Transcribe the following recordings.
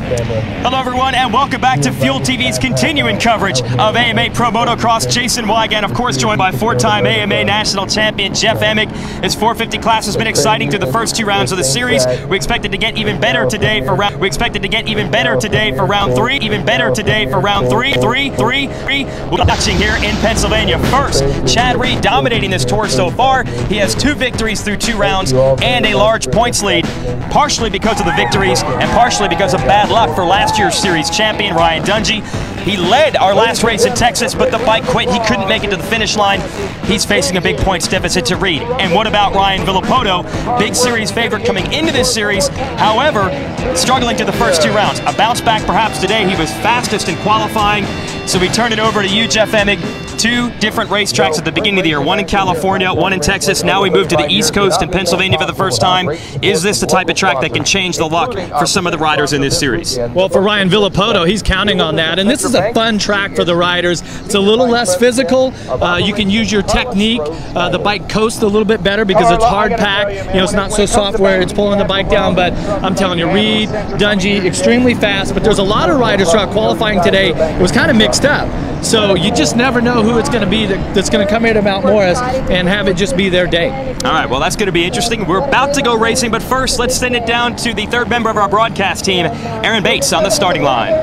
Hello everyone and welcome back to Fuel TV's continuing coverage of AMA Pro Motocross. Jason Weigand, of course, joined by four-time AMA National Champion Jeff Emig. His 450 class has been exciting through the first two rounds of the series. We expect it to get even better today for round. We expect it to get even better today for round three. Even better today for round three. We're watching here in Pennsylvania. First, Chad Reed dominating this tour so far. He has 2 victories through 2 rounds and a large points lead, partially because of the victories and partially because of bad luck for last year's series champion Ryan Dungey. He led our last race in Texas, but the bike quit. He couldn't make it to the finish line. He's facing a big points deficit to Reed. And what about Ryan Villopoto, big series favorite coming into this series, however, struggling to the first 2 rounds. A bounce back perhaps today. He was fastest in qualifying. So we turn it over to you, Jeff Emig. 2 different racetracks at the beginning of the year, one in California, one in Texas. Now we move to the East Coast in Pennsylvania for the first time. Is this the type of track that can change the luck for some of the riders in this series? Well, for Ryan Villopoto, he's counting on that. And this is a fun track for the riders. It's a little less physical. You can use your technique. The bike coasts a little bit better because it's hard pack. You know, it's not so soft where it's pulling the bike down. But I'm telling you, Reed, Dungey, extremely fast. But there's a lot of riders throughout qualifying today. It was kind of mixed up. So you just never know who it's going to be that's going to come here to Mount Morris and have it just be their day. All right, well, that's going to be interesting. We're about to go racing, but first, let's send it down to the 3rd member of our broadcast team, Aaron Bates, on the starting line.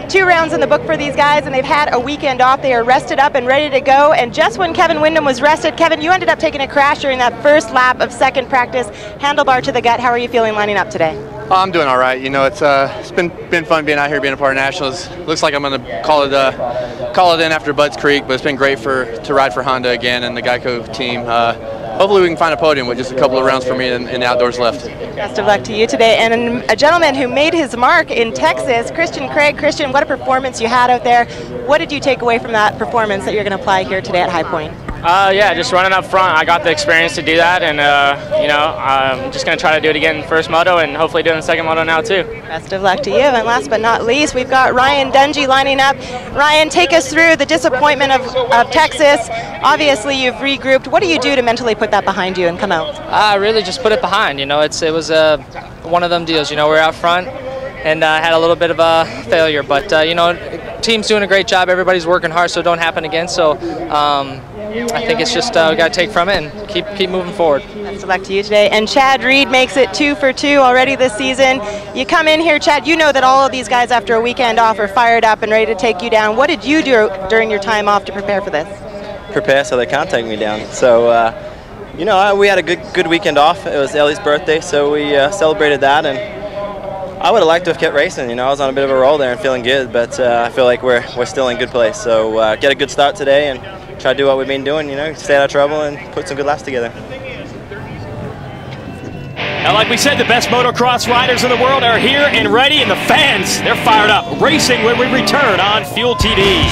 2 rounds in the book for these guys, and they've had a weekend off. They are rested up and ready to go. And just when Kevin Windham was rested, Kevin, you ended up taking a crash during that first lap of second practice. Handlebar to the gut. How are you feeling lining up today? Oh, I'm doing all right. You know, it's been fun being out here, being a part of Nationals. Looks like I'm going to call it in after Budds Creek, but it's been great to ride for Honda again and the Geico team. Hopefully we can find a podium with just a couple of rounds for me in the outdoors left. Best of luck to you today. And a gentleman who made his mark in Texas, Christian Craig. Christian, what a performance you had out there. What did you take away from that performance that you're going to apply here today at High Point? Yeah, just running up front. I got the experience to do that, and you know, I'm just going to try to do it again in first moto and hopefully do it in second moto now too. Best of luck to you. And last but not least, we've got Ryan Dungey lining up. Ryan, take us through the disappointment of Texas. Obviously, you've regrouped. What do you do to mentally put that behind you and come out? Really just put it behind. You know, it was one of them deals. You know, we're out front and had a little bit of a failure, but you know, team's doing a great job. Everybody's working hard, so it don't happen again. So I think it's just we got to take from it and keep moving forward. Best of luck to you today. And Chad Reed makes it 2 for 2 already this season. You come in here, Chad, you know that all of these guys after a weekend off are fired up and ready to take you down. What did you do during your time off to prepare for this? Prepare so they can't take me down. So, you know, we had a good weekend off. It was Ellie's birthday, so we celebrated that, and I would have liked to have kept racing. You know, I was on a bit of a roll there and feeling good, but I feel like we're still in good place. So get a good start today and try to do what we've been doing, you know, stay out of trouble and put some good laps together. Now, like we said, the best motocross riders in the world are here and ready, and the fans, they're fired up. Racing when we return on Fuel TV.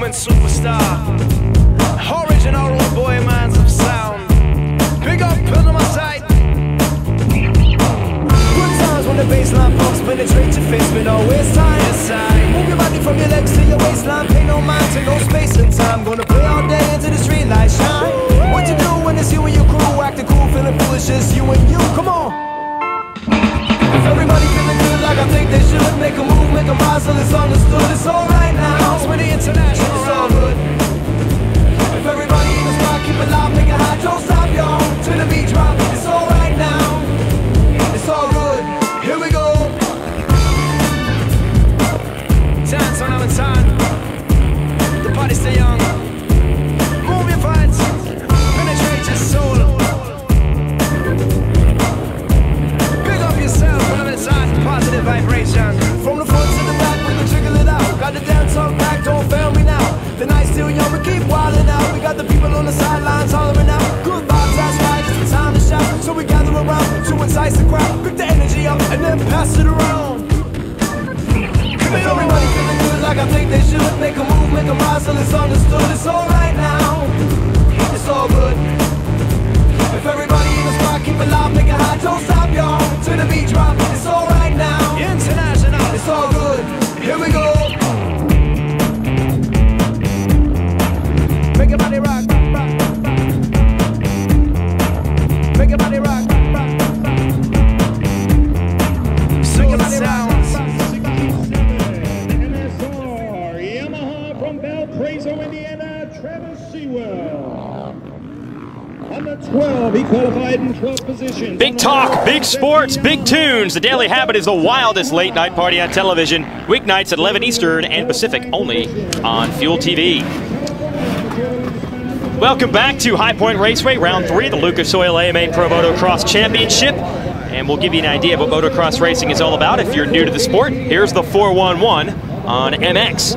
Superstar, original road boy, minds of sound. Big up, pin on my side. Good times when the baseline pumps penetrate your face, but always time aside. Move your body from your legs to your waistline. Pay no mind to no space and time. Gonna play all day into the street light shine. What you do when it's you and your crew, acting cool, feeling foolish, just you and you. Come on. If everybody feeling good like I think they should, make a move, make a rise, so it's understood. It's alright now. It's with the international. It's all good. If everybody in the spot, keep it loud, make it hot, don't stop, y'all. To the beat drop. It's alright now. It's all good. Here we go. Dance on our time. The party stay young. Move your fights. Penetrate your soul. Positive vibration. From the front to the back, we can jiggle it out. Got the dance on back, don't fail me now. The night's still young, we keep wildin' out. We got the people on the sidelines hollering out. Good vibes, that's right, it's the time to shout. So we gather around to entice the crowd. Pick the energy up and then pass it around. Everybody feeling good like I think they should. Make a move, make a rise, so it's understood. It's alright now. It's all good. If everybody in the spot, keep it loud, make it hot, don't stop, y'all. To the beat drop, it's alright now. International, it's Big talk, big sports, big tunes. The Daily Habit is the wildest late-night party on television. Weeknights at 11 Eastern and Pacific, only on Fuel TV. Welcome back to High Point Raceway, Round 3, the Lucas Oil AMA Pro Motocross Championship. And we'll give you an idea of what motocross racing is all about. If you're new to the sport, here's the 411 on MX.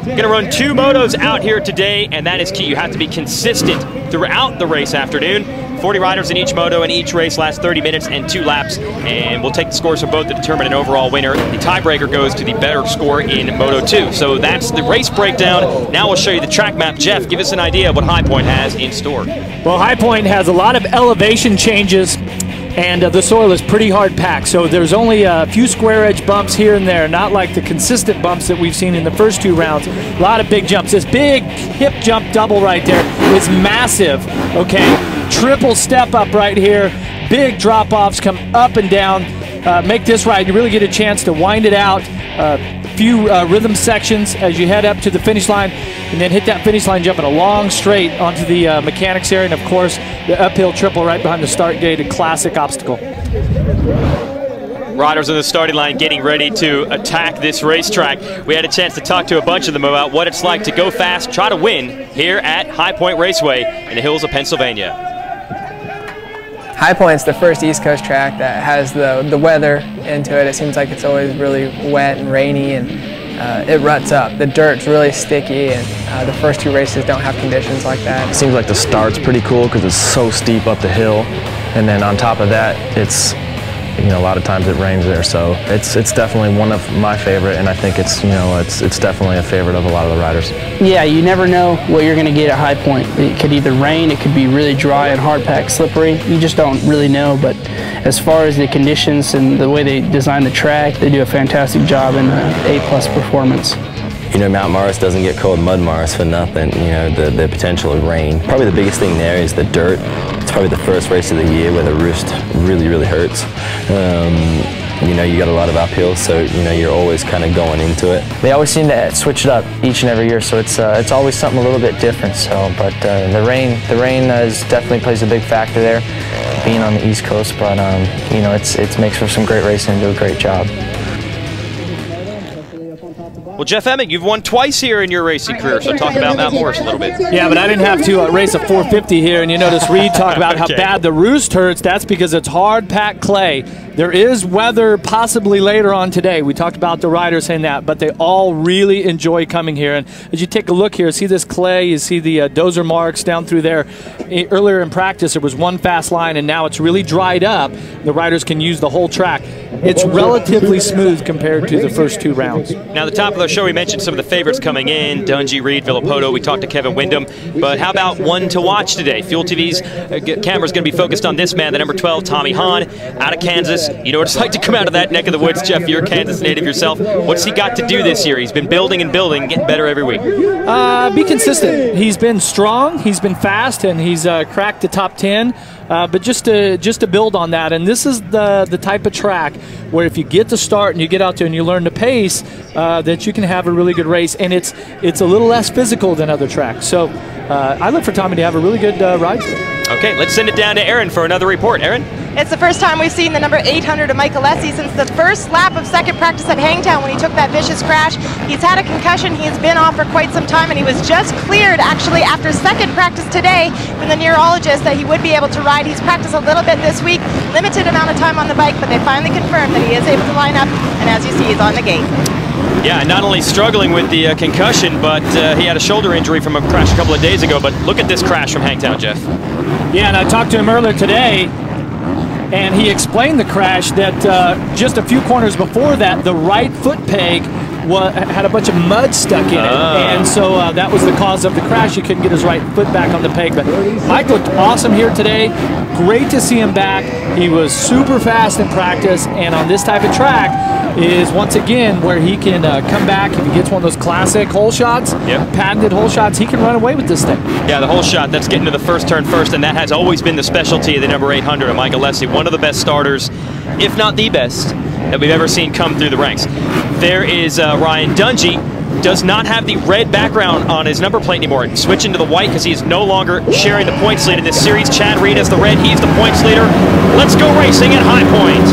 Going to run 2 motos out here today, and that is key. You have to be consistent throughout the race afternoon. 40 riders in each moto, and each race lasts 30 minutes and 2 laps. And we'll take the scores from both to determine an overall winner. The tiebreaker goes to the better score in Moto 2. So that's the race breakdown. Now we'll show you the track map. Jeff, give us an idea of what High Point has in store. Well, High Point has a lot of elevation changes, and the soil is pretty hard packed. So there's only a few square edge bumps here and there, not like the consistent bumps that we've seen in the first 2 rounds. A lot of big jumps. This big hip jump double right there is massive, okay? Triple step up right here. Big drop offs come up and down. Make this ride, you really get a chance to wind it out. Few rhythm sections as you head up to the finish line, and then hit that finish line jumping a long straight onto the mechanics area, and of course the uphill triple right behind the start gate, a classic obstacle. Riders on the starting line getting ready to attack this racetrack. We had a chance to talk to a bunch of them about what it's like to go fast, try to win here at High Point Raceway in the hills of Pennsylvania. High Point's the first East Coast track that has the weather into it. It seems like it's always really wet and rainy, and it ruts up. The dirt's really sticky, and the first 2 races don't have conditions like that. It seems like the start's pretty cool because it's so steep up the hill, and then on top of that, it's, you know, a lot of times it rains there, so it's definitely one of my favorite, and I think it's, you know, it's definitely a favorite of a lot of the riders. Yeah, you never know what you're going to get at High Point. It could either rain, it could be really dry and hard packed, slippery. You just don't really know, but as far as the conditions and the way they design the track, they do a fantastic job in A+ performance. You know, Mount Morris doesn't get called Mud Morris for nothing. You know, the potential of rain. Probably the biggest thing there is the dirt. It's probably the first race of the year where the roost really, really hurts. You know, you got a lot of uphill, so, you know, you're always kind of going into it. They always seem to switch it up each and every year, so it's always something a little bit different. So, but the rain definitely plays a big factor there, being on the East Coast. But you know, it makes for some great racing and do a great job. Well, Jeff Emmett, you've won twice here in your racing career, so talk about Mount Morris a little bit. Yeah, but I didn't have to race a 450 here, and you notice Reed talk about how bad the roost hurts. That's because it's hard-packed clay. There is weather possibly later on today. We talked about the riders saying that, but they all really enjoy coming here. And as you take a look here, see this clay, you see the dozer marks down through there. Earlier in practice, there was one fast line, and now it's really dried up. The riders can use the whole track. It's relatively smooth compared to the first 2 rounds. Now, the top of the show, we mentioned some of the favorites coming in, Dungey, Reed, Villapoto. We talked to Kevin Windham. But how about one to watch today? Fuel TV's camera's going to be focused on this man, the number 12, Tommy Hahn, out of Kansas. You know what it's like to come out of that neck of the woods, Jeff. You're a Kansas native yourself. What's he got to do this year? He's been building and building, getting better every week. Be consistent. He's been strong, he's been fast, and he's cracked the top 10. But just to build on that, and this is the type of track where if you get to start and you get out there and you learn the pace, that you can have a really good race, and it's a little less physical than other tracks. So I look for Tommy to have a really good ride today. Okay, let's send it down to Aaron for another report. Aaron? It's the first time we've seen the number 800 of Mike Alessi since the first lap of second practice at Hangtown when he took that vicious crash. He's had a concussion. He's been off for quite some time, and he was just cleared actually after second practice today from the neurologist that he would be able to ride. He's practiced a little bit this week, limited amount of time on the bike, but they finally confirmed that he is able to line up, and as you see, he's on the gate. Yeah, not only struggling with the concussion, but he had a shoulder injury from a crash a couple of days ago. But look at this crash from Hangtown, Jeff. Yeah, and I talked to him earlier today, and he explained the crash that just a few corners before that, the right foot peg had a bunch of mud stuck in it, and so that was the cause of the crash. He couldn't get his right foot back on the peg. But Mike looked awesome here today. Great to see him back. He was super fast in practice, and on this type of track is once again where he can come back. If he gets one of those classic hole shots, patented hole shots, he can run away with this thing. Yeah, the hole shot, that's getting to the first turn first, and that has always been the specialty of the number 800 of Mike Alessi, one of the best starters, if not the best, that we've ever seen come through the ranks. There is Ryan Dungey does not have the red background on his number plate anymore. Switching to the white because he is no longer sharing the points lead in this series. Chad Reed has the red. He's the points leader. Let's go racing at High Point.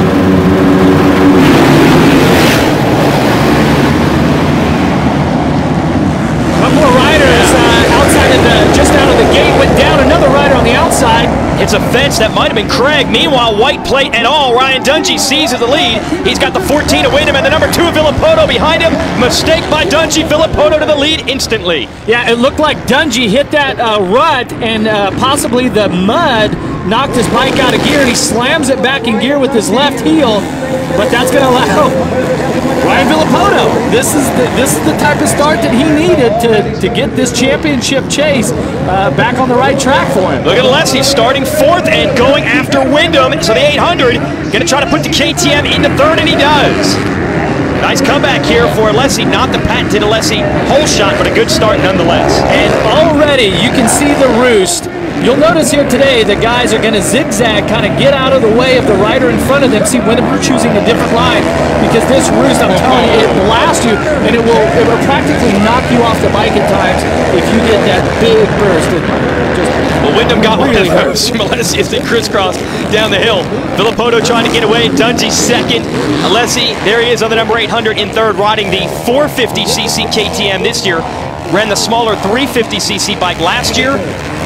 One more riders outside of just out of the gate, went down. Another rider on the outside. It's a fence. That might have been Craig. Meanwhile, white plate and all, Ryan Dungey seizes the lead. He's got the 14 away him and the number 2 of Villopoto behind him. Mistake by Dungey. Villopoto to the lead instantly. Yeah, it looked like Dungey hit that rut and possibly the mud knocked his bike out of gear, and he slams it back in gear with his left heel, but that's going to allow Ryan Villopoto. This is the type of start that he needed to get this championship chase back on the right track for him. Look at Alessi starting 4th and going after Wyndham. So the 800 going to try to put the KTM into 3rd, and he does. Nice comeback here for Alessi. Not the patented Alessi hole shot, but a good start nonetheless. And already you can see the roost. You'll notice here today the guys are going to zigzag, kind of get out of the way of the rider in front of them. See, Wyndham choosing a different line because this roost, I'm telling you, it blasts you and it will practically knock you off the bike at times if you get that big burst. Well, Wyndham got really one of those. Alessi as they crisscross down the hill. Villopoto trying to get away. Dungey 2nd. Alessi, there he is on the number 800 in 3rd, riding the 450cc KTM this year. Ran the smaller 350cc bike last year,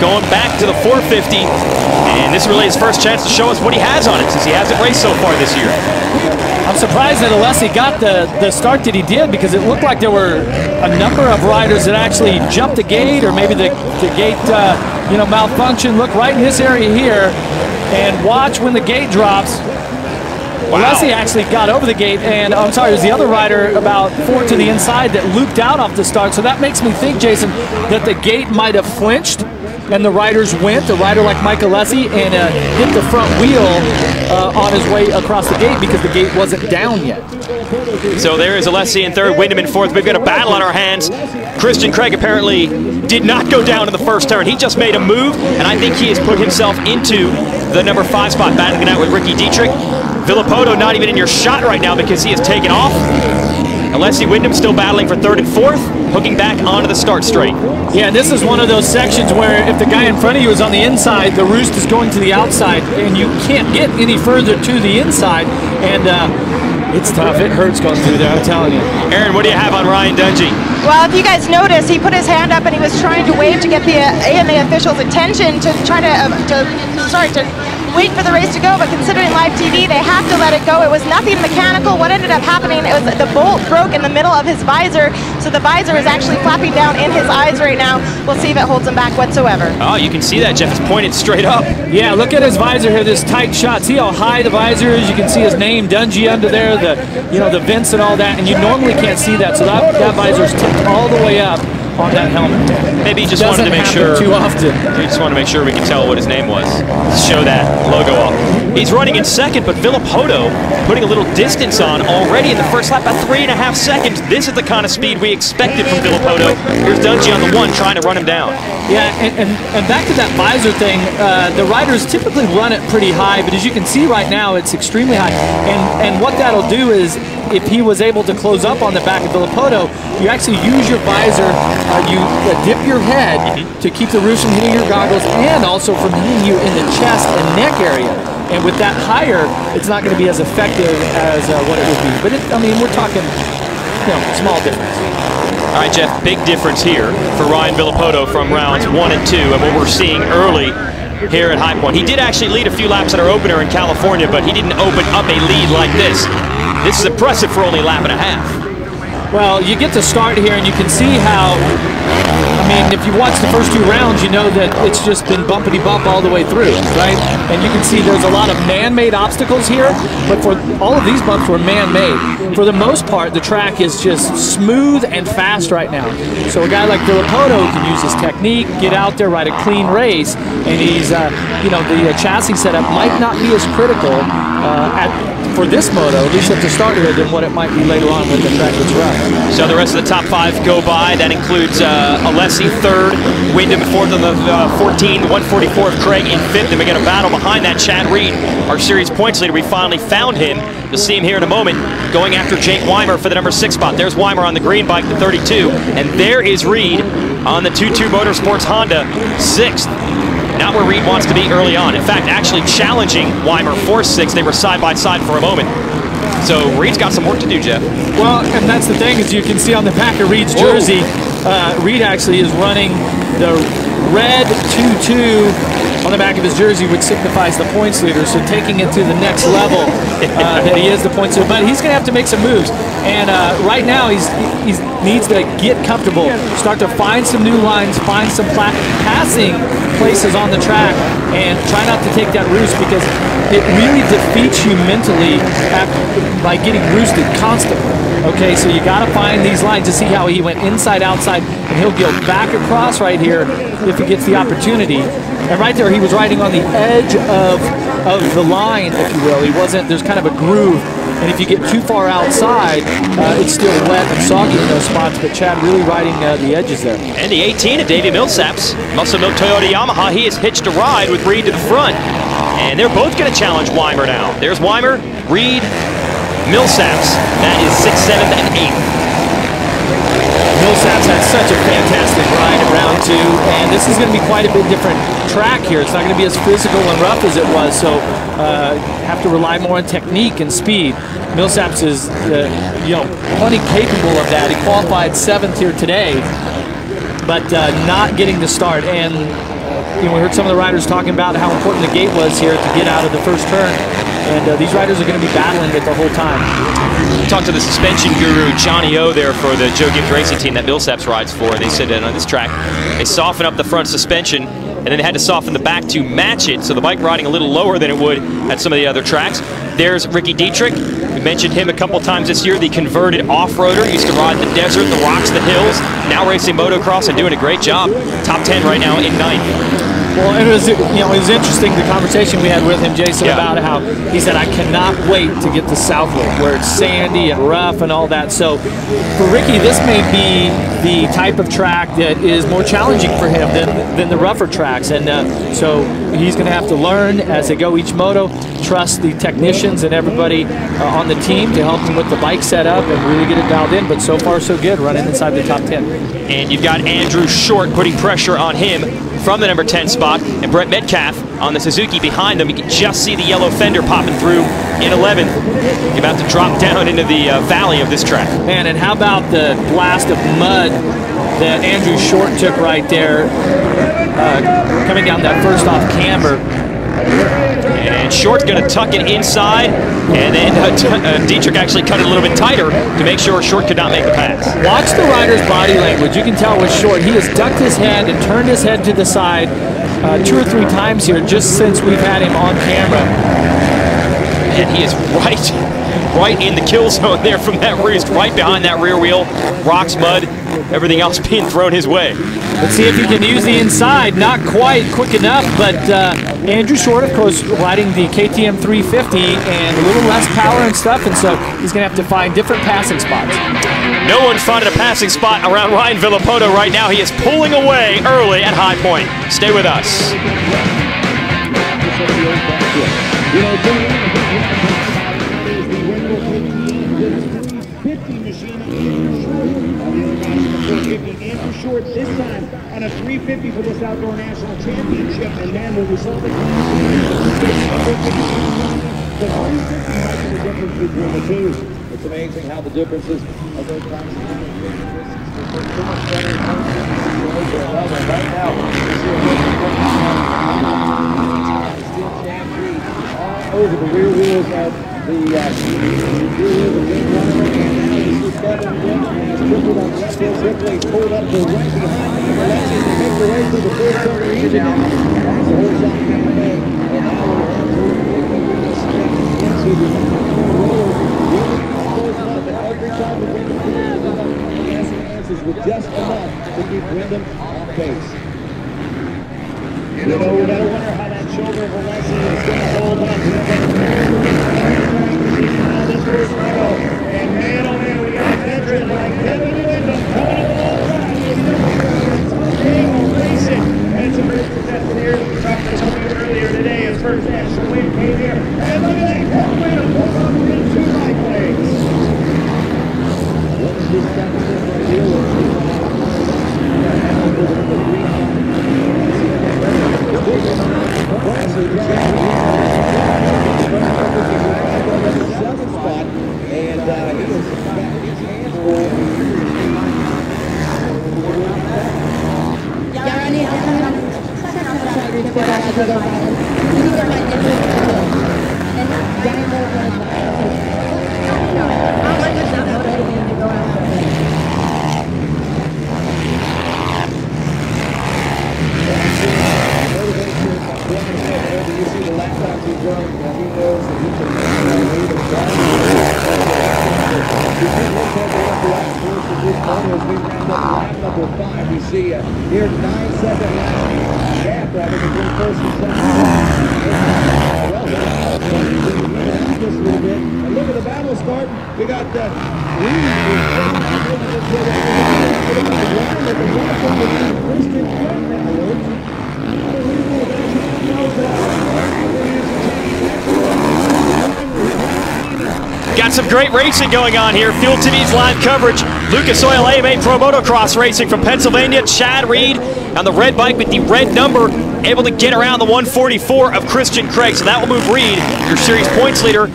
going back to the 450, and this is really his first chance to show us what he has on it since he hasn't raced so far this year. I'm surprised that Alessi got the start that he did, because it looked like there were a number of riders that actually jumped the gate, or maybe the gate malfunctioned. Look right in this area here, and watch when the gate drops. Wow. Alessi actually got over the gate, and I'm sorry, there's the other rider about 4 to the inside that looped out off the start. So that makes me think, Jason, that the gate might have flinched and the riders went, a rider like Mike Alessi, and hit the front wheel on his way across the gate because the gate wasn't down yet. So there is Alessi in 3rd, Wyndham in 4th. We've got a battle on our hands. Christian Craig apparently did not go down in the first turn. He just made a move, and I think he has put himself into the number 5 spot, battling it out with Ricky Dietrich. Villopoto not even in your shot right now because he has taken off. Alessi Wyndham still battling for 3rd and 4th, hooking back onto the start straight. Yeah, this is one of those sections where if the guy in front of you is on the inside, the roost is going to the outside, and you can't get any further to the inside, and it's tough. It hurts going through there, I'm telling you. Aaron, what do you have on Ryan Dungey? Well, if you guys notice, he put his hand up and he was trying to wave to get the AMA officials' attention to try to wait for the race to go, but considering live TV, they have to let it go. It was nothing mechanical. What ended up happening, it was the bolt broke in the middle of his visor, so the visor is actually flapping down in his eyes right now. We'll see if it holds him back whatsoever. Oh, you can see that, Jeff. It's pointed straight up. Yeah, look at his visor here, this tight shot. See how high the visor is? You can see his name, Dungey, under there, the vents and all that, and you normally can't see that, so that visor's tipped all the way up on that helmet. Maybe he just wanted to make sure. Too often. He just wanted to make sure we could tell what his name was. Show that logo off. He's running in 2nd, but Villopoto putting a little distance on already in the first lap, about 3.5 seconds. This is the kind of speed we expected from Villopoto. Here's Dungey on the 1 trying to run him down. Yeah, and back to that visor thing, the riders typically run it pretty high, but as you can see right now, it's extremely high. And what that'll do is, if he was able to close up on the back of Villopoto, you actually use your visor, you dip your head to keep the roost from hitting your goggles and also from hitting you in the chest and neck area. And with that higher, it's not going to be as effective as what it would be. But I mean, we're talking, small difference. All right, Jeff, big difference here for Ryan Villopoto from rounds 1 and 2 and what we're seeing early here at High Point. He did actually lead a few laps at our opener in California, but he didn't open up a lead like this. This is impressive for only a lap and a half. Well, you get to start here, and you can see how, I mean, if you watch the first 2 rounds, you know that it's just been bumpity-bump all the way through, right? And you can see there's a lot of man-made obstacles here, but for all of these bumps were man-made. For the most part, the track is just smooth and fast right now. So a guy like Villopoto can use his technique, get out there, ride a clean race, and he's, the chassis setup might not be as critical for this moto, at least at the start of it, than what it might be later on when the track gets rough. So the rest of the top 5 go by. That includes Alessi 3rd, Wyndham 4th on the 14, 144 of Craig in 5th. Then we got a battle behind that. Chad Reed, our series points leader, we finally found him. You'll see him here in a moment, going after Jake Weimer for the number 6 spot. There's Weimer on the green bike, the 32, and there is Reed on the 2-2 Motorsports Honda, 6th. Not where Reed wants to be early on. In fact, actually challenging Weimer for 6th. They were side by side for a moment. So Reed's got some work to do, Jeff. Well, and that's the thing, is you can see on the back of Reed's jersey, Reed actually is running the red 2-2 on the back of his jersey, which signifies the points leader, so taking it to the next level that he is the points leader. But he's going to have to make some moves. And right now, he needs to get comfortable, start to find some new lines, find some passing places on the track, and try not to take that roost, because it really defeats you mentally by getting roosted constantly. Okay, so you got to find these lines to see how he went inside, outside, and he'll go back across right here if he gets the opportunity. And right there, he was riding on the edge of the line, if you will. He wasn't, there's kind of a groove. And if you get too far outside, it's still wet and soggy in those spots, but Chad really riding the edges there. And the 18 of Davey Millsaps, Muscle Milk Toyota Yamaha, he has hitched a ride with Reed to the front. And they're both going to challenge Weimer now. There's Weimer, Reed, Millsaps. That is 6th, 7th, and 8th. Millsaps had such a fantastic ride at round 2, and this is going to be quite a bit different track here. It's not going to be as physical and rough as it was, so have to rely more on technique and speed. Millsaps is, plenty capable of that. He qualified 7th here today, but not getting the start. And we heard some of the riders talking about how important the gate was here to get out of the first turn. And these riders are going to be battling it the whole time. Talked to the suspension guru, Johnny O, there for the Joe Gibbs Racing team that Millsaps rides for. They said that on this track, they soften up the front suspension, and then they had to soften the back to match it, so the bike riding a little lower than it would at some of the other tracks. There's Ricky Dietrich. We mentioned him a couple times this year, the converted off-roader. Used to ride the desert, the rocks, the hills. Now racing motocross and doing a great job. Top 10 right now in 9th. Well, it was, it was interesting, the conversation we had with him, Jason, about how he said, I cannot wait to get to Southwood, where it's sandy and rough and all that. So for Ricky, this may be the type of track that is more challenging for him than the rougher tracks. And so he's going to have to learn as they go each moto, trust the technicians and everybody on the team to help him with the bike setup and really get it dialed in. But so far, so good, running inside the top 10. And you've got Andrew Short putting pressure on him from the number 10 spot, and Brett Metcalf on the Suzuki behind them. You can just see the yellow fender popping through in 11th. You're about to drop down into the valley of this track. Man, and how about the blast of mud that Andrew Short took right there, coming down that first off camber. And Short's going to tuck it inside, and then Dietrich actually cut it a little bit tighter to make sure Short could not make the pass. Watch the rider's body language. You can tell with Short, he has ducked his head and turned his head to the side 2 or 3 times here just since we've had him on camera. And he is right in the kill zone there from that roost, right behind that rear wheel. Rocks, mud, everything else being thrown his way. Let's see if he can use the inside. Not quite quick enough, but Andrew Short, of course, riding the KTM 350 and a little less power and stuff, and so he's going to have to find different passing spots. No one's finding a passing spot around Ryan Villapoto right now. He is pulling away early at High Point. Stay with us. Andrew Short this time on a 350 for this outdoor national championship, and then will result in the 350 might be the difference between the two. It's amazing how the differences of those times right now. All over the rear wheels of the rear wheels of Big Runner, and now you see Kevin Wynn has tripled on the left heel quickly. He's pulled up to right behind him. Let's see him make the way to the first turn region. That's the whole shot coming in. And now we're into the road. Really close enough, and every time we bring the answers with just enough to keep Wyndham on pace. You know, we gotta wonder how that shoulder of Alessi is going to hold up. first level. And man, oh man, we got a veteran like Kevin Wyndham coming up all right. Race it. And some first contestant here. We talked to somebody earlier today. His first national win came here. And look at that, Kevin Wyndham pulls off the 2 bike legs. What is this second right here? We see here 9-second gap between first and second. Just a little bit. And look at the battle start. We got Got some great racing going on here. Fuel TV's live coverage. Lucas Oil AMA Pro Motocross Racing from Pennsylvania. Chad Reed on the red bike with the red number, able to get around the 144 of Christian Craig. So that will move Reed, your series points leader,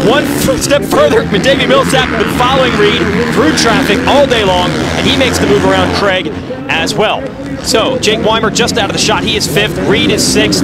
one step further. With Davey Millsap been following Reed through traffic all day long, and he makes the move around Craig as well. So Jake Weimer just out of the shot. He is 5th. Reed is 6th.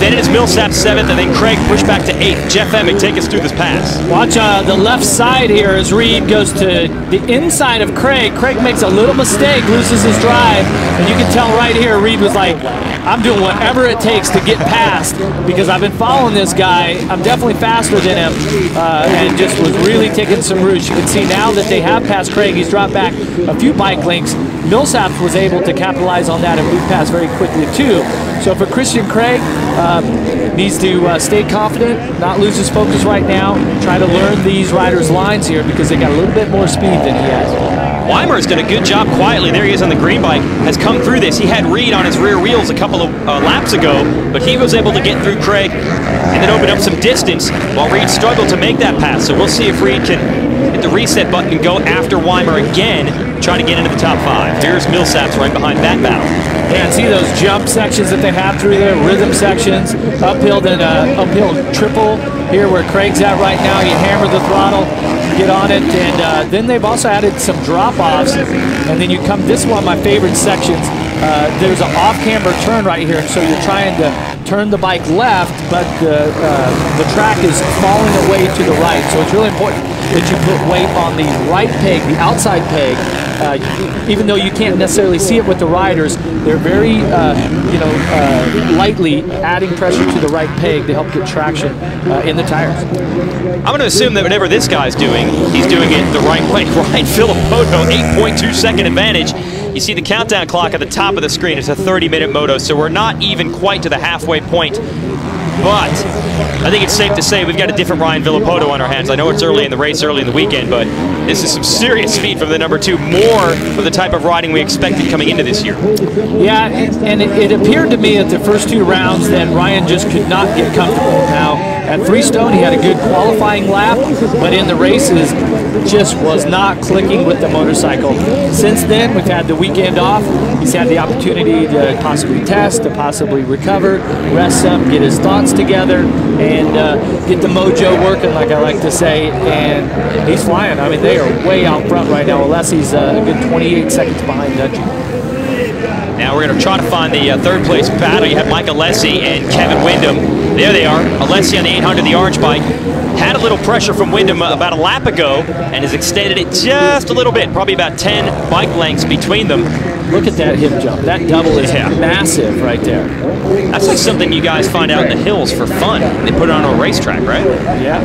Then it is Millsap 7th, and then Craig pushed back to 8th. Jeff Emick, take us through this pass. Watch the left side here as Reed goes to the inside of Craig. Craig makes a little mistake, loses his drive, and you can tell right here Reed was like, I'm doing whatever it takes to get past because I've been following this guy. I'm definitely faster than him, and just was really taking some routes. You can see now that they have passed Craig, he's dropped back a few bike lengths. Millsap was able to capitalize on that and move past very quickly too. So for Christian Craig, needs to stay confident, not lose his focus right now, try to learn these riders' lines here because they got a little bit more speed than he has. Weimer has done a good job quietly. There he is on the green bike, has come through this. He had Reed on his rear wheels a couple of laps ago, but he was able to get through Craig and then open up some distance while Reed struggled to make that pass. So we'll see if Reed can hit the reset button and go after Weimer again, trying to get into the top 5. Here's Millsap's right behind that battle. Yeah, and see those jump sections that they have through there, rhythm sections, uphill and uphill triple here where Craig's at right now. You hammer the throttle, get on it, and then they've also added some drop-offs, and then you come, this is one of my favorite sections. There's an off-camber turn right here, so you're trying to turn the bike left, but the track is falling away to the right, so it's really important that you put weight on the right peg, the outside peg. Even though you can't necessarily see it with the riders, they're very, lightly adding pressure to the right peg to help get traction in the tires. I'm going to assume that whatever this guy's doing, he's doing it the right way. Ryan Filippoto, 8.2 second advantage. You see the countdown clock at the top of the screen. It's a 30-minute moto, so we're not even quite to the halfway point. But I think it's safe to say we've got a different Ryan Villopoto on our hands. I know it's early in the race, early in the weekend, but this is some serious speed from the number 2, more for the type of riding we expected coming into this year. Yeah, and it appeared to me at the first 2 rounds that Ryan just could not get comfortable. Now, at Freestone, he had a good qualifying lap, but in the races, just was not clicking with the motorcycle. Since then, we've had the weekend off. He's had the opportunity to possibly test, to possibly recover, rest some, get his thoughts together, and get the mojo working, like I like to say, and he's flying. I mean, they are way out front right now. Alessi's a good 28 seconds behind Dungey. Now we're going to try to find the 3rd place battle. You have Mike Alessi and Kevin Wyndham. There they are. Alessi on the 800, the orange bike. Had a little pressure from Wyndham about a lap ago and has extended it just a little bit, probably about 10 bike lengths between them. Look at that hip jump. That double is massive right there. That's like something you guys find out in the hills for fun. They put it on a racetrack, right? Yeah.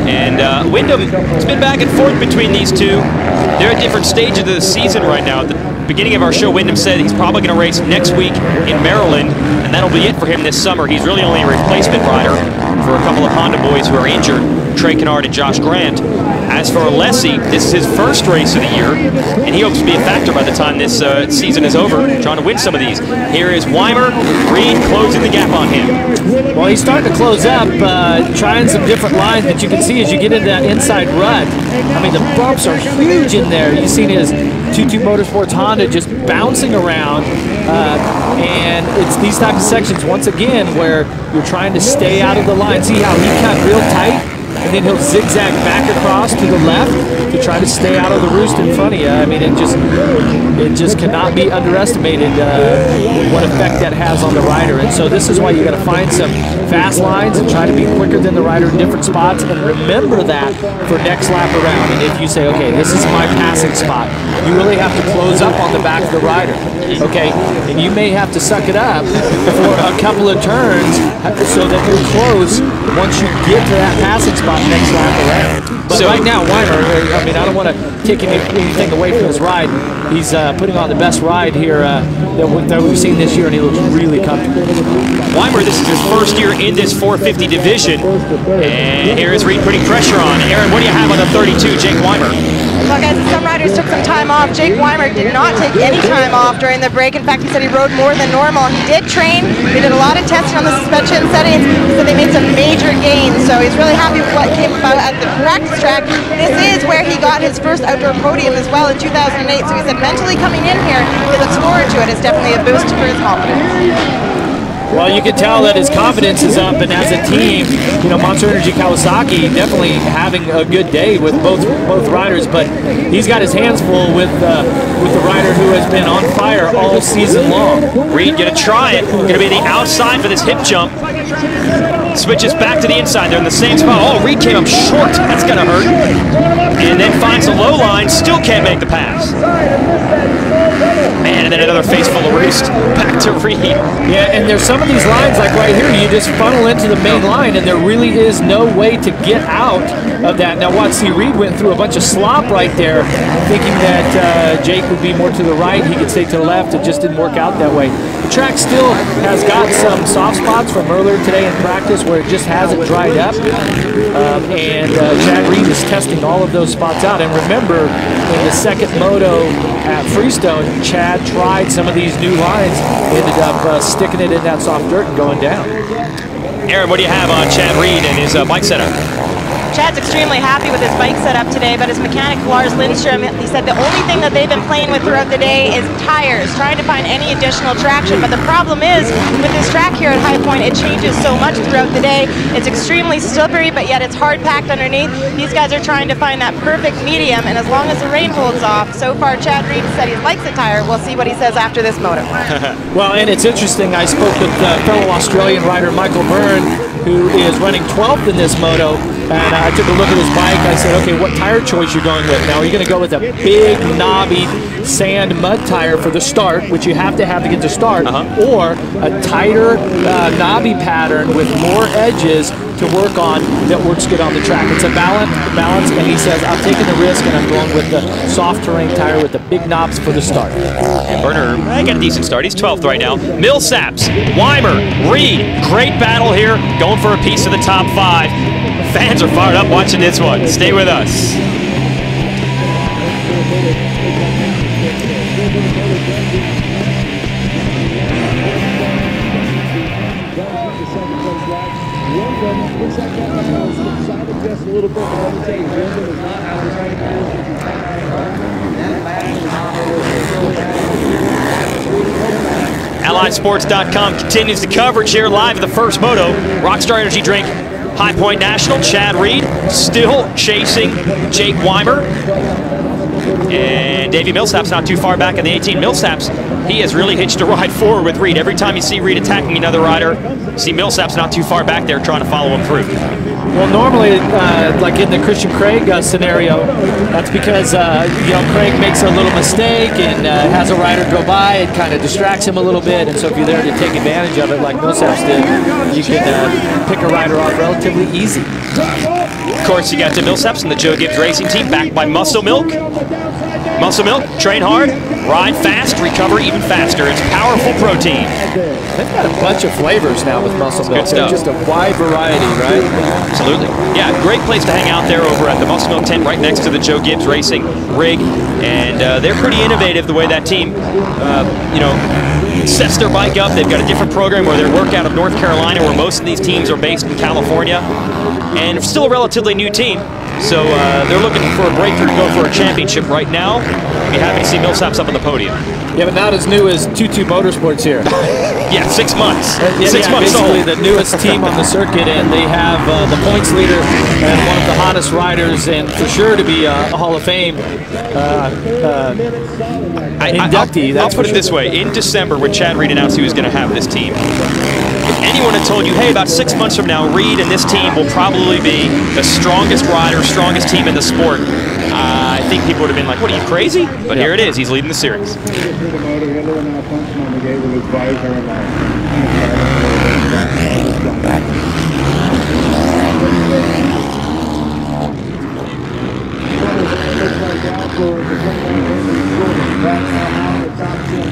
And Wyndham has been back and forth between these two. They're at different stages of the season right now. At the beginning of our show, Wyndham said he's probably going to race next week in Maryland, and that'll be it for him this summer. He's really only a replacement rider for a couple of Honda boys who are injured. Trey Kennard and Josh Grant. As for Alessi, this is his first race of the year, and he hopes to be a factor by the time this season is over, trying to win some of these. Here is Weimer, Reed closing the gap on him. Well, he's starting to close up, trying some different lines, but you can see as you get into that inside rut, I mean, the bumps are huge in there. You've seen his 22 Motorsports Honda just bouncing around, and it's these types of sections, once again, where you're trying to stay out of the line. See how he cut real tight, and then he'll zigzag back across to the left to try to stay out of the roost in front of you. I mean, it just cannot be underestimated what effect that has on the rider. And so this is why you got to find some fast lines and try to be quicker than the rider in different spots, and remember that for next lap around. And if you say, okay, this is my passing spot, you really have to close up on the back of the rider, okay? And you may have to suck it up for a couple of turns so that you're close once you get to that passing spot next lap around. But so, right now, Weimer, I mean, I don't want to take anything away from his ride. He's putting on the best ride here that we've seen this year, and he looks really comfortable. Weimer, this is his first year in this 450 division, and here is Reed putting pressure on. Aaron, what do you have on the 32, Jake Weimer? Well, guys, some riders took some time off. Jake Weimer did not take any time off during the break. In fact, he said he rode more than normal. He did train. They did a lot of testing on the suspension settings, so they made some major gains. So he's really happy with what came about at the practice track. This is where he got his first outdoor podium as well in 2008. So he said mentally coming in here, he looks forward to it. It's definitely a boost for his confidence. Well, you can tell that his confidence is up, and as a team, you know, Monster Energy Kawasaki definitely having a good day with both riders, but he's got his hands full with the rider who has been on fire all season long. Reed gonna try it, gonna be the outside for this hip jump. Switches back to the inside, they're in the same spot. Oh, Reed came up short, that's gonna hurt. And then finds a low line, still can't make the pass. Man, and then another face full of roost. Back to Reed. Yeah, and there's some of these lines, like right here, you just funnel into the main line, and there really is no way to get out of that. Now watch, see, Reed went through a bunch of slop right there, thinking that Jake would be more to the right, he could stay to the left. It just didn't work out that way. The track still has got some soft spots from earlier today in practice where it just hasn't dried up, and Chad Reed is testing all of those spots out. And remember, in the second moto at Freestone, Chad tried some of these new lines, ended up sticking it in that soft dirt and going down. Aaron, what do you have on Chad Reed and his bike setup? Chad's extremely happy with his bike setup today, but his mechanic, Lars Lindstrom, he said the only thing that they've been playing with throughout the day is tires, trying to find any additional traction. But the problem is, with this track here at High Point, it changes so much throughout the day. It's extremely slippery, but yet it's hard packed underneath. These guys are trying to find that perfect medium, and as long as the rain holds off, so far Chad Reed said he likes the tire. We'll see what he says after this moto. Well, and it's interesting, I spoke with fellow Australian rider Michael Byrne, who is running 12th in this moto, and I took a look at his bike. I said, okay, what tire choice you're going with? Now, are you going to go with a big, knobby sand mud tire for the start, which you have to get to start, or a tighter, knobby pattern with more edges to work on that works good on the track? It's a balance, and he says, I'm taking the risk, and I'm going with the soft terrain tire with the big knobs for the start. And Berner, got a decent start. He's 12th right now. Millsaps, Weimer, Reed, great battle here, going for a piece of the top 5. Fans are fired up watching this one. Stay with us. AlliedSports.com continues the coverage here live at the first moto. Rockstar Energy Drink, High Point National. Chad Reed still chasing Jake Weimer. And Davey Millsap's not too far back in the 18. Millsap's, he has really hitched a ride forward with Reed. Every time you see Reed attacking another rider, see Millsap's not too far back there trying to follow him through. Well, normally, like in the Christian Craig scenario, that's because, you know, Craig makes a little mistake and has a rider go by. It kind of distracts him a little bit, and so if you're there to take advantage of it, like Millsaps did, you can pick a rider off relatively easy. Of course, you got the Millsaps and the Joe Gibbs Racing Team, backed by Muscle Milk. Muscle Milk, train hard, Ride fast, recover even faster. It's powerful protein. They've got a bunch of flavors now with Muscle Milk. Good stuff. Just a wide variety, right? Absolutely. Yeah, great place to hang out there over at the Muscle Milk tent right next to the Joe Gibbs Racing rig. And they're pretty innovative the way that team, you know, sets their bike up. They've got a different program where they work out of North Carolina, where most of these teams are based in California. And still a relatively new team. So they're looking for a breakthrough to go for a championship right now. Be happy to see Millsaps up on the podium. Yeah, but not as new as 22 Motorsports here. Yeah, 6 months. Yeah, 6 months basically old. the newest team on the circuit, and they have the points leader and one of the hottest riders, and for sure to be a Hall of Fame inductee. I'll put it this way. In December, when Chad Reed announced he was going to have this team, if anyone had told you, hey, about 6 months from now, Reed and this team will probably be the strongest rider, strongest team in the sport, I think people would have been like, what, are you crazy? But here it is. He's leading the series.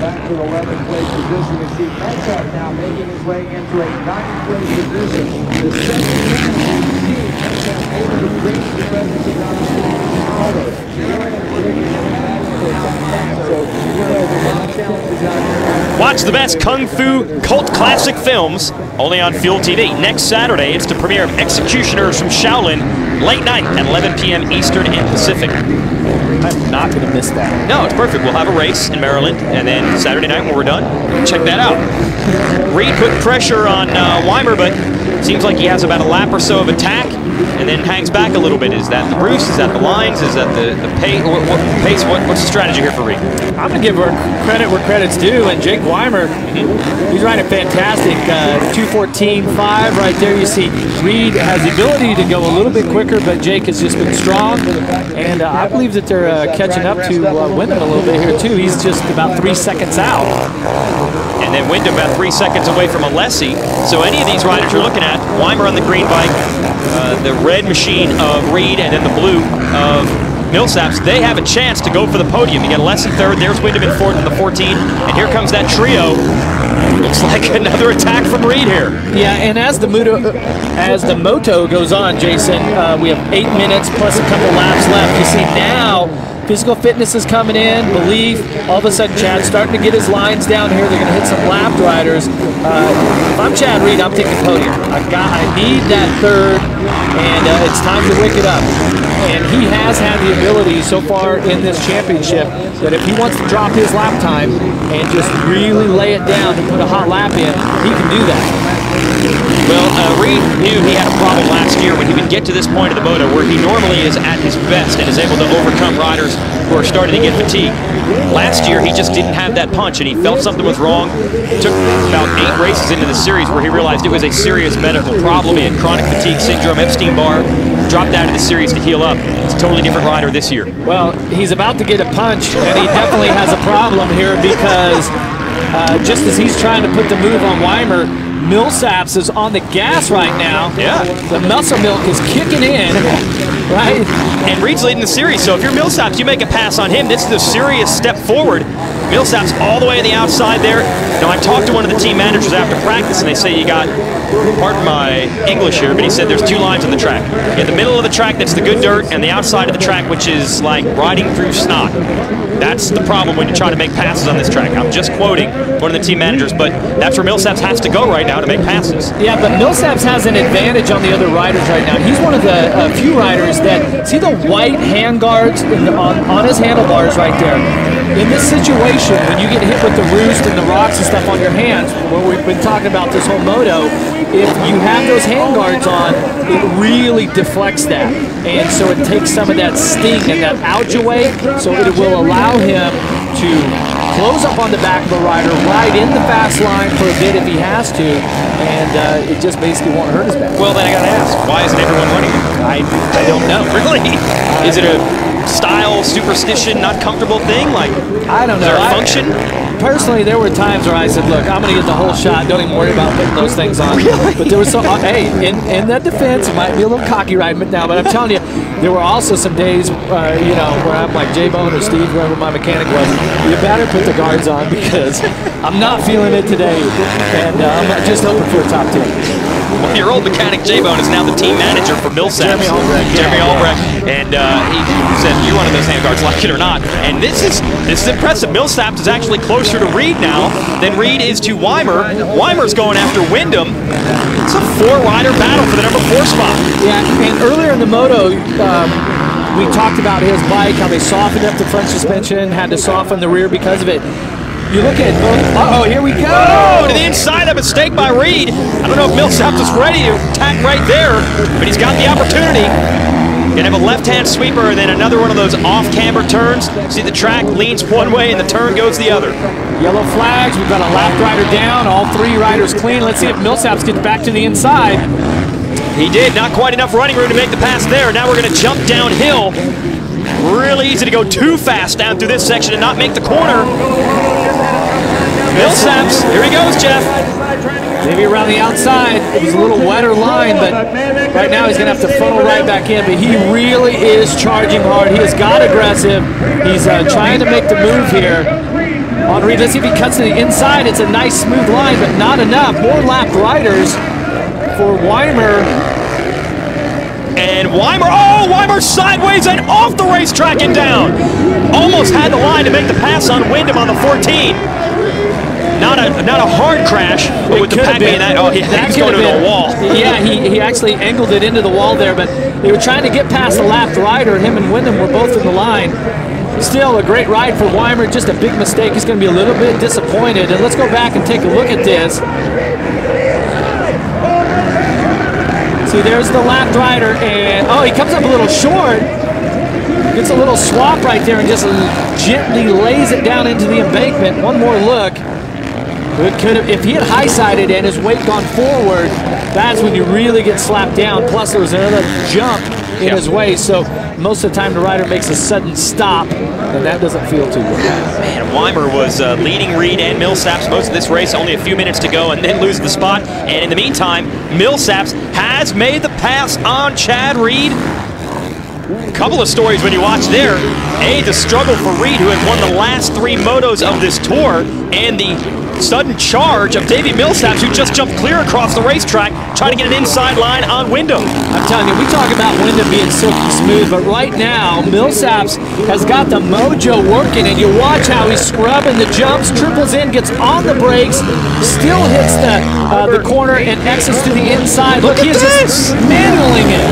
Back to 11th place position. You see Motocross now making his way into a 9th place position. The second time we've seen Motocross able to bring the presence of Donald. Watch the best Kung Fu cult classic films only on Fuel TV. Next Saturday, it's the premiere of Executioners from Shaolin, late night at 11 p.m. Eastern and Pacific. I'm not going to miss that. No, it's perfect. We'll have a race in Maryland, and then Saturday night when we're done, check that out. Reed put pressure on Weimer, but seems like he has about a lap or so of attack, and then hangs back a little bit. Is that the Bruce? Is that the lines? Is that the pace? What's the strategy here for Reed? I'm going to give her credit where credit's due, and Jake Weimer, he's riding fantastic. 2:14.5 right there. You see Reed has the ability to go a little bit quicker, but Jake has just been strong, and I believe that they're catching up to Wyndham a little bit here too. He's just about 3 seconds out. And then Wyndham about 3 seconds away from Alessi. So any of these riders you're looking at, Weimer on the green bike, the red machine of Reed, and then the blue of Millsaps, they have a chance to go for the podium. You got Alessi third, there's Wyndham in fourth in the 14, and here comes that trio. Looks like another attack from Reed here. Yeah, and as the moto goes on, Jason, we have 8 minutes plus a couple laps left. You see now, physical fitness is coming in, belief. All of a sudden, Chad's starting to get his lines down here. They're going to hit some lap riders. If I'm Chad Reed, I'm taking podium. I need that third, and it's time to wick it up. And he has had the ability so far in this championship that if he wants to drop his lap time and just really lay it down to put a hot lap in, he can do that. Well, Reed knew he had a problem last year when he would get to this point of the moto where he normally is at his best and is able to overcome riders who are starting to get fatigued. Last year, he just didn't have that punch, and he felt something was wrong. It took about 8 races into the series where he realized it was a serious medical problem. He had chronic fatigue syndrome, Epstein-Barr, dropped out of the series to heal up. It's a totally different rider this year. Well, he's about to get a punch, and he definitely has a problem here because just as he's trying to put the move on Weimer, Millsaps is on the gas right now. Yeah. The muscle milk is kicking in, right? And Reed's leading the series, so if you're Millsaps, you make a pass on him. This is a serious step forward. Millsaps all the way on the outside there. Now, I talked to one of the team managers after practice, and they say you got, pardon my English here, but he said there's 2 lines on the track. In the middle of the track, that's the good dirt, and the outside of the track, which is like riding through snot. That's the problem when you try to make passes on this track. I'm just quoting one of the team managers, but that's where Millsaps has to go right now to make passes. Yeah, but Millsaps has an advantage on the other riders right now. He's one of the few riders that, see the white hand guards on his handlebars right there? In this situation, when you get hit with the roost and the rocks and stuff on your hands, where we've been talking about this whole moto, if you have those hand guards on, it really deflects that. And so it takes some of that sting and that ouch away, so it will allow him to close up on the back of a rider, ride in the fast line for a bit if he has to, and it just basically won't hurt his back. Well, then I gotta ask, why isn't everyone running it? I don't know. Really? Is it a style, superstition, not comfortable thing? Like, I don't know. Is there a function? Personally, there were times where I said, look, I'm going to get the whole shot. Don't even worry about putting those things on. Really? But there was some, hey, in that defense, it might be a little cocky right now, but I'm telling you, there were also some days, you know, where I'm like J-Bone or Steve, whoever my mechanic was, you better put the guards on because I'm not feeling it today, and I'm just hoping for a top 10. Well, your old mechanic J-Bone is now the team manager for Millsaps. Jeremy Albrecht. And he said, you're one of those handguards, like it or not. And this is impressive. Millsaps is actually closer to Reed now than Reed is to Weimer. Weimer's going after Wyndham. It's a 4-rider battle for the number 4 spot. Yeah, and earlier in the moto, we talked about his bike, how they softened up the front suspension, had to soften the rear because of it. You look at, uh-oh, here we go! Oh, to the inside, a mistake by Reed. I don't know if Millsaps is ready to attack right there, but he's got the opportunity. Gonna have a left-hand sweeper and then another one of those off-camber turns. See the track leans one way and the turn goes the other. Yellow flags, we've got a lap rider down, all 3 riders clean. Let's see if Millsaps gets back to the inside. He did, not quite enough running room to make the pass there. Now we're gonna jump downhill. Really easy to go too fast down through this section and not make the corner. Millsaps, here he goes, Jeff. Maybe around the outside. It was a little wetter line, but right now he's going to have to funnel right back in. But he really is charging hard. He has got aggressive. He's trying to make the move here. On Reed, let's see if he cuts to the inside. It's a nice smooth line, but not enough. More lap riders for Weimer. And Weimer, oh, Weimer sideways and off the racetrack and down. Almost had the line to make the pass on Wyndham on the 14. Not a hard crash, but with the pack being that, oh, he's going into the wall. Yeah, he actually angled it into the wall there, but they were trying to get past the lapped rider. Him and Wyndham were both in the line. Still a great ride for Weimer, just a big mistake. He's going to be a little bit disappointed. And let's go back and take a look at this. See, there's the lapped rider, and oh, he comes up a little short. Gets a little swap right there and just gently lays it down into the embankment. One more look. Could have, if he had high-sided and his weight gone forward, that's when you really get slapped down. Plus, there was another jump in his way, so most of the time the rider makes a sudden stop, and that doesn't feel too good. Man, Weimer was leading Reed and Millsaps most of this race, only a few minutes to go, and then lose the spot. And in the meantime, Millsaps has made the pass on Chad Reed. A couple of stories when you watch there. A, the struggle for Reed, who had won the last 3 motos of this tour, and the sudden charge of Davey Millsaps, who just jumped clear across the racetrack, trying to get an inside line on Wyndham. I'm telling you, we talk about Wyndham being silky smooth, but right now, Millsaps has got the mojo working, and you watch how he's scrubbing the jumps, triples in, gets on the brakes, still hits the corner and exits to the inside. Look, he is just manualing it.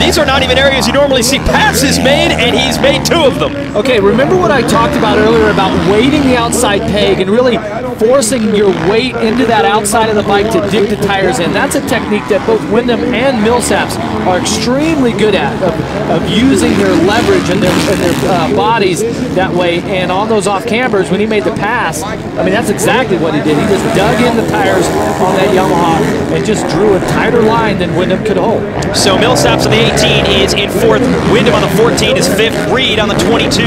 These are not even areas you normally see passes made, and he's made 2 of them. Okay, remember what I talked about earlier about weighting the outside peg and really forcing your weight into that outside of the bike to dig the tires in. That's a technique that both Wyndham and Millsaps are extremely good at, of using their leverage and their bodies that way. And on those off cambers, when he made the pass, I mean, that's exactly what he did. He just dug in the tires on that Yamaha and just drew a tighter line than Wyndham could hold. So Millsaps on the 18 is in 4th, Wyndham on the 14 is 5th, Reed on the 22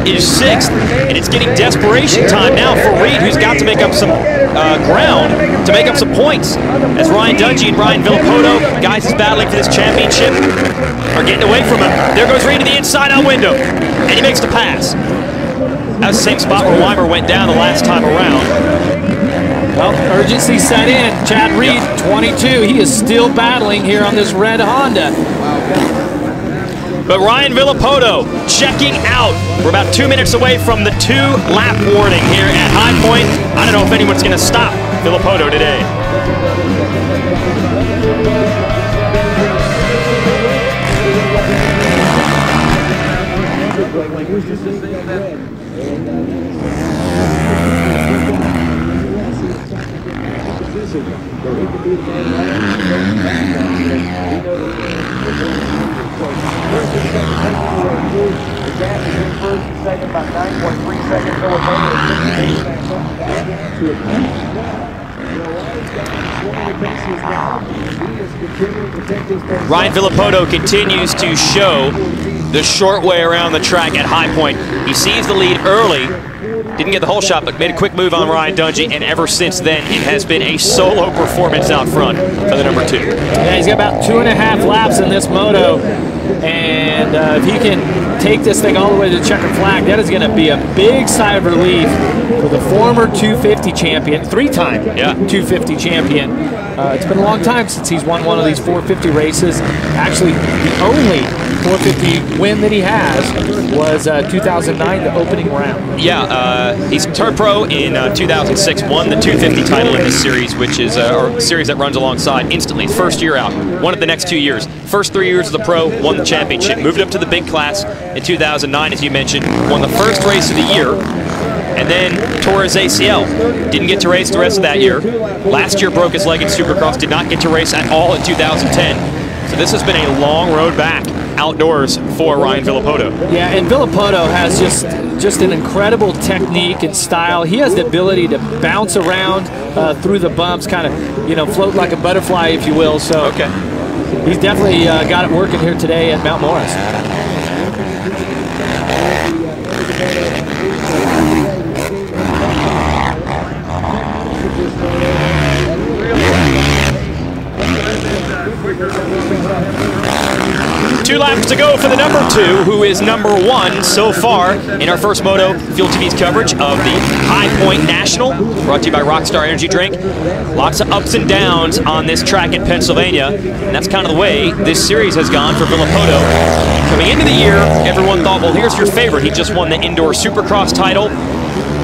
is 6th, and it's getting desperation time now for Reed, who's got to make up some ground to make up some points. As Ryan Dungey and Brian Villapoto, guys who's battling for this championship, are getting away from him. There goes Reed to the inside on Wyndham, and he makes the pass. That was the same spot where Weimer went down the last time around. Well, urgency set in. Chad Reed, 22, he is still battling here on this red Honda. But Ryan Villapoto checking out. We're about 2 minutes away from the 2-lap warning here at High Point. I don't know if anyone's going to stop Villapoto today. Ryan Villapoto continues to show the short way around the track at High Point. He sees the lead early. Didn't get the whole shot, but made a quick move on Ryan Dungey, and ever since then, it has been a solo performance out front for the number 2. Yeah, he's got about 2.5 laps in this moto, and if he can take this thing all the way to the checkered flag, that is going to be a big sigh of relief for the former 250 champion, 3-time 250 champion. It's been a long time since he's won one of these 450 races. Actually, the only 450 win that he has was 2009, the opening round. Yeah, he's turned pro in 2006, won the 250 title in this series, which is a series that runs alongside instantly. First year out, won it the next 2 years. First 3 years as a pro, won the championship. Moved up to the big class in 2009, as you mentioned, won the first race of the year, and then tore his ACL. Didn't get to race the rest of that year. Last year broke his leg in Supercross, did not get to race at all in 2010. So this has been a long road back outdoors for Ryan Villopoto. Yeah, and Villopoto has just an incredible technique and style. He has the ability to bounce around through the bumps, kind of, you know, float like a butterfly, if you will. So he's definitely got it working here today at Mount Morris. Two laps to go for the number 2, who is number 1 so far in our first Moto Fuel TV's coverage of the High Point National, brought to you by Rockstar Energy Drink. Lots of ups and downs on this track in Pennsylvania, and that's kind of the way this series has gone for Villopoto. Coming into the year, everyone thought, well, here's your favorite. He just won the indoor Supercross title.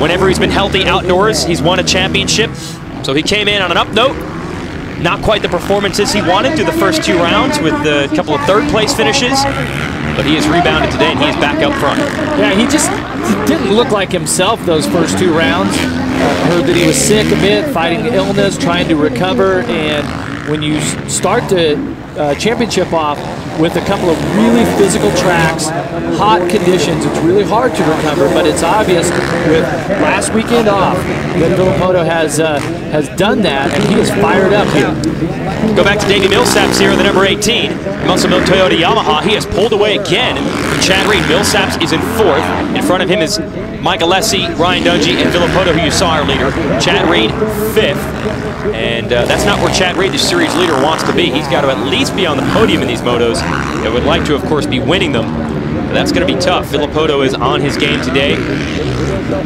Whenever he's been healthy outdoors, he's won a championship. So he came in on an up note. Not quite the performances he wanted through the first 2 rounds with a couple of 3rd place finishes, but he has rebounded today and he is back up front. Yeah, he didn't look like himself those first 2 rounds. Heard that he was sick a bit, fighting illness, trying to recover, and when you start the championship off with a couple of really physical tracks, hot conditions, it's really hard to recover, but it's obvious with last weekend off that Villopoto has done that, and he is fired up here. Go back to Davey Millsaps here, the number 18. Muscle Milk Toyota Yamaha. He has pulled away again from Chad Reed. Millsaps is in 4th. In front of him is Mike Alessi, Ryan Dungey, and Villopoto, who you saw earlier. Chad Reed, 5th. And that's not where Chad Reed, the series leader, wants to be. He's got to at least be on the podium in these motos. They would like to, of course, be winning them. But that's going to be tough. Villopoto is on his game today.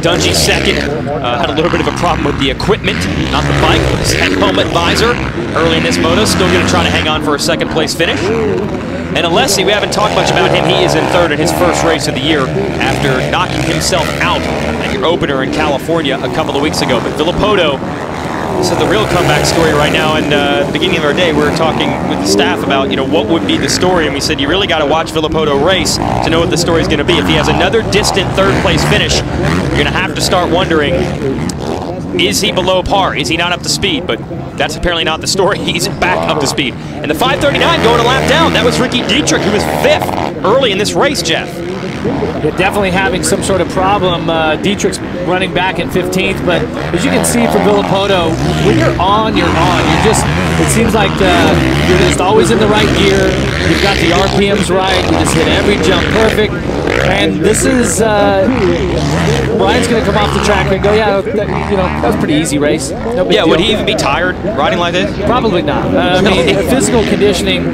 Dungey 2nd. Had a little bit of a problem with the equipment, not the bike, but his head helmet visor early in this moto. Still going to try to hang on for a 2nd place finish. And Alessi, we haven't talked much about him. He is in 3rd in his first race of the year after knocking himself out at your opener in California a couple of weeks ago. But Villopoto, this is the real comeback story right now. And at the beginning of our day, we were talking with the staff about, you know, what would be the story. And we said, you really got to watch Villopoto race to know what the story is going to be. If he has another distant 3rd place finish, you're going to have to start wondering, is he below par? Is he not up to speed? But that's apparently not the story. He's back up to speed. And the 5:39 going a lap down. That was Ricky Dietrich, who was 5th early in this race, Jeff. They're definitely having some sort of problem. Dietrich's running back in 15th, but as you can see from Villopoto, when you're on, you're on. It seems like you're just always in the right gear. You've got the RPMs right. You just hit every jump perfect. And this is, Ryan's going to come off the track and go, yeah, that was a pretty easy race. No big deal. Would he even be tired riding like this? Probably not. I mean, physical conditioning,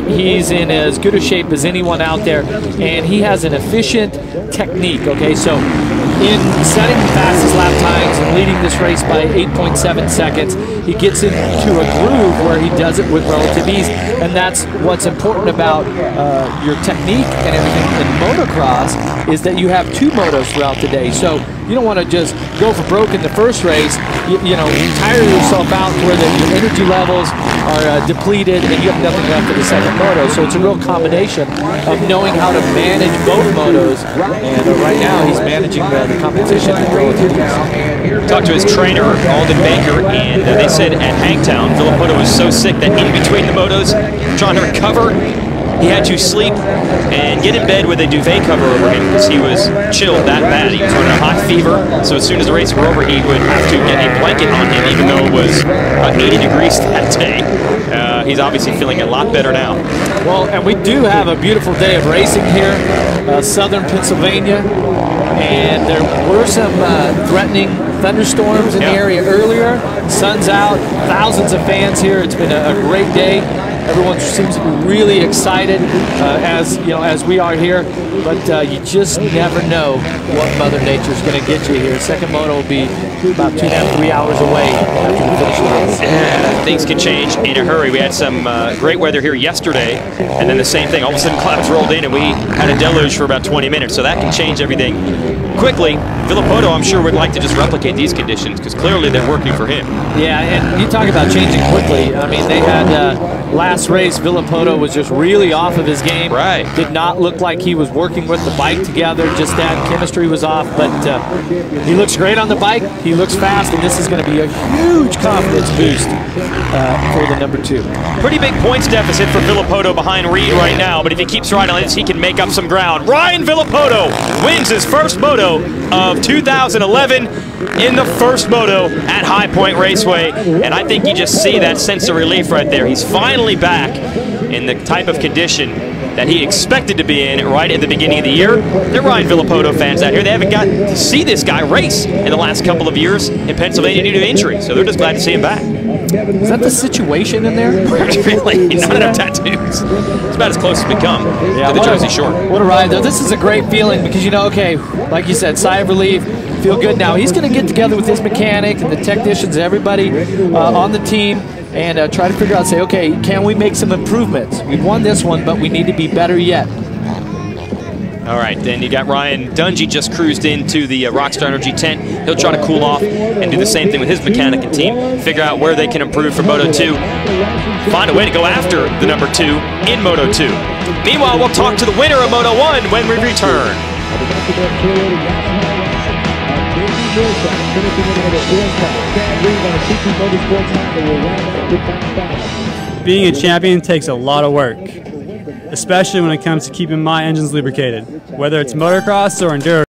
he's in as good a shape as anyone out there, and he has an efficient technique, okay? So in setting the fastest lap times and leading this race by 8.7 seconds, he gets into a groove where he does it with relative ease, and that's what's important about your technique and everything in motocross, is that you have 2 motos throughout the day. So you don't want to just go for broke in the first race, tire yourself out to where your energy levels are depleted and you have nothing left for the second moto. So it's a real combination of knowing how to manage both motos, and right now he's managing the competition with relative ease. Talked to his trainer, Alden Baker, and they said at Hangtown, Villopoto was so sick that in between the motos, trying to recover, he had to sleep and get in bed with a duvet cover over him because he was chilled that bad. He was running a hot fever, so as soon as the race were over, he would have to get a blanket on him, even though it was 80 degrees that day. he's obviously feeling a lot better now. Well, and we do have a beautiful day of racing here, southern Pennsylvania, and there were some threatening thunderstorms in the area earlier. Sun's out, thousands of fans here. It's been a great day. Everyone seems to be really excited, as we are here. But you just never know what Mother Nature's going to get you here. Second moto will be about 2.5 to 3 hours away after the finish line. And things can change in a hurry. We had some great weather here yesterday, and then the same thing. All of a sudden, clouds rolled in, and we had a deluge for about 20 minutes. So that can change everything quickly. Villopoto, I'm sure, would like to just replicate these conditions because clearly they're working for him. Yeah, and you talk about changing quickly. I mean, they had last race, Villopoto was just really off of his game. Right. Did not look like he was working with the bike together. Just that chemistry was off. But he looks great on the bike. He looks fast, and this is going to be a huge confidence boost for the number 2. Pretty big points deficit for Villopoto behind Reed right now, but if he keeps riding on this, he can make up some ground. Ryan Villopoto wins his first moto of 2011 in the first moto at High Point Raceway, and I think you just see that sense of relief right there. He's finally back in the type of condition that he expected to be in right at the beginning of the year. There are Ryan Villopoto fans out here. They haven't gotten to see this guy race in the last couple of years in Pennsylvania due to injury, so they're just glad to see him back. Is that the situation in there? Really? Not enough tattoos. It's about as close as we come to the Jersey Shore. What a ride, though. This is a great feeling because, okay, like you said, sigh of relief, feel good now. He's going to get together with his mechanic and the technicians, everybody on the team, and try to figure out, say, okay, can we make some improvements? We've won this one, but we need to be better yet. All right, then you got Ryan Dungey just cruised into the Rockstar Energy tent. He'll try to cool off and do the same thing with his mechanic and team, figure out where they can improve for Moto 2, find a way to go after the number 2 in Moto 2. Meanwhile, we'll talk to the winner of Moto 1 when we return. Being a champion takes a lot of work, especially when it comes to keeping my engines lubricated, whether it's motocross or enduro.